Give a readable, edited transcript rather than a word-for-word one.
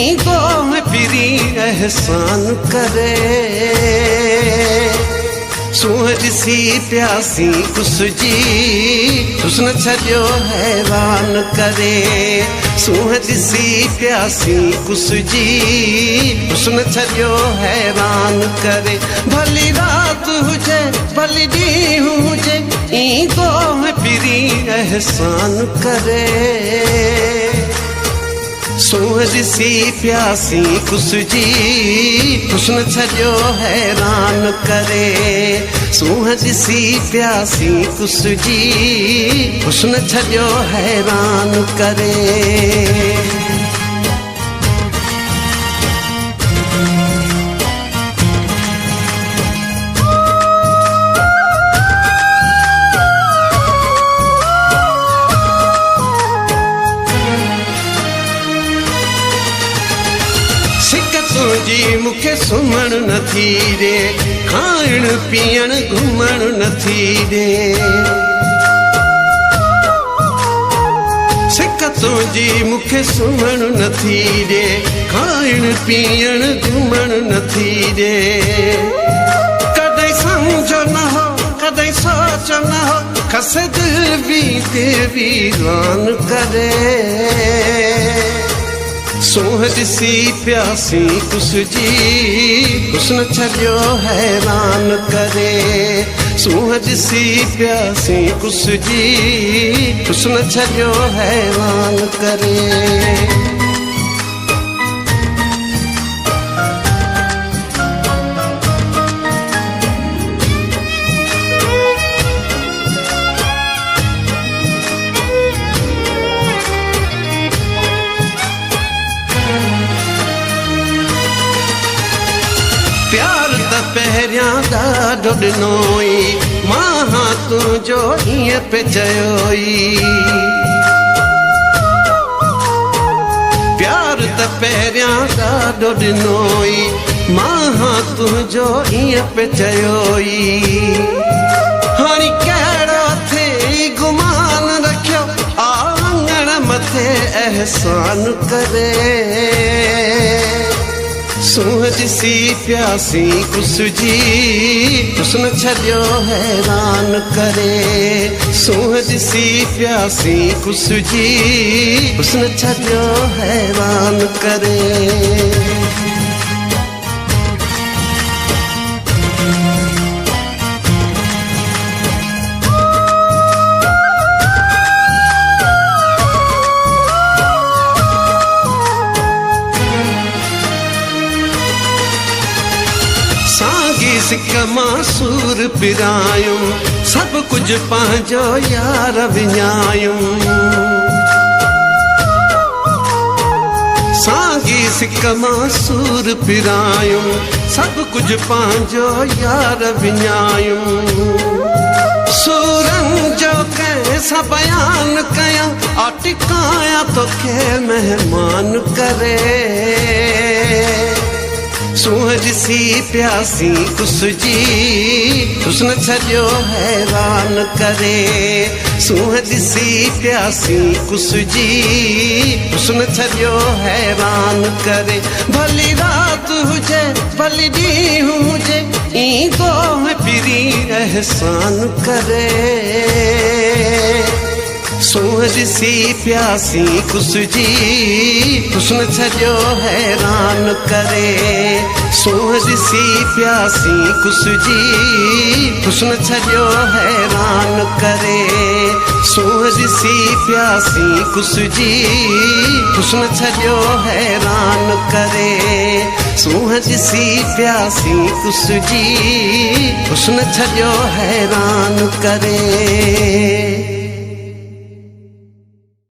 ईंदो में पिरी एहसान करे। सूंह ॾिसी प्यासी कुसजी हुस्न छॾियो हैरान करे। सूंह ॾिसी प्यासी कुसजी हुस्न छॾियो हैरान करे। भली राति हुजे भली ॾींहुं हुजे ईंदो में पिरी एहसान करे। सूंह ॾिसी प्यासी कुसजी हुस्न छॾियो हैरान करे। सूंह ॾिसी प्यासी कुसजी हुस्न छॾियो हैरान करे। तुझी मूंखे सुम्हण नथी ॾे, खाइण पीअण घुमण नथी ॾे। सिक तुझी मूंखे सुम्हण नथी ॾे, खाइण पीअण घुमण नथी ॾे। कॾहिं सम्झो न हो कॾहिं सोच न हो, खसे दिल बि देवी गान करे। सूंह ॾिसी प्यासी कुसजी हुस्न छॾियो हैरान करे। सूंह ॾिसी प्यासी कुसजी हुस्न छॾियो हैरान करे। प्यार त पहिरियां ॾाढो ॾिनोई, मां तुंहिंजो ईअं पे चयोई। प्यार त पहिरियां ॾाढो ॾिनोई, मां तुंहिंजो ईअं पे चयोई। हाणे कहिड़ो थिए गुमान रखियो, आंगण मथे एहसान करे। सूंह ॾिसी प्यासी कुसजी हुस्न छॾियो हैरान करे। सूंह ॾिसी प्यासी कुसजी हुस्न छॾियो हैरान करे। साॻी सिक मां सूर पिरायूं, सभु कुझु पंहिंजो यार विञायूं। साॻी सिक मां सूर पिरायूं, सभु कुझु पंहिंजो यार विञायूं। सूरनि जो कंहिंसां बयान कयां, टिकायां तोखे महिमान करे। सूंह ॾिसी प्यासी कुसजी हुस्न छॾियो हैरान करे। सूंह ॾिसी प्यासी कुसजी हुस्न छॾियो हैरान करे। भली राति हुजे भली ॾींहुं हुजे ईंदो में पिरी एहसान करे। सूंह ॾिसी प्यासी कुसजी हुस्न छॾियो हैरान करे। सूंह ॾिसी प्यासी कुसजी हुस्न छॾियो हैरान करे। सूंह ॾिसी प्यासी कुसजी हुस्न छॾियो हैरान करे। सूंह ॾिसी प्यासी कुसजी हुस्न छॾियो हैरान करे।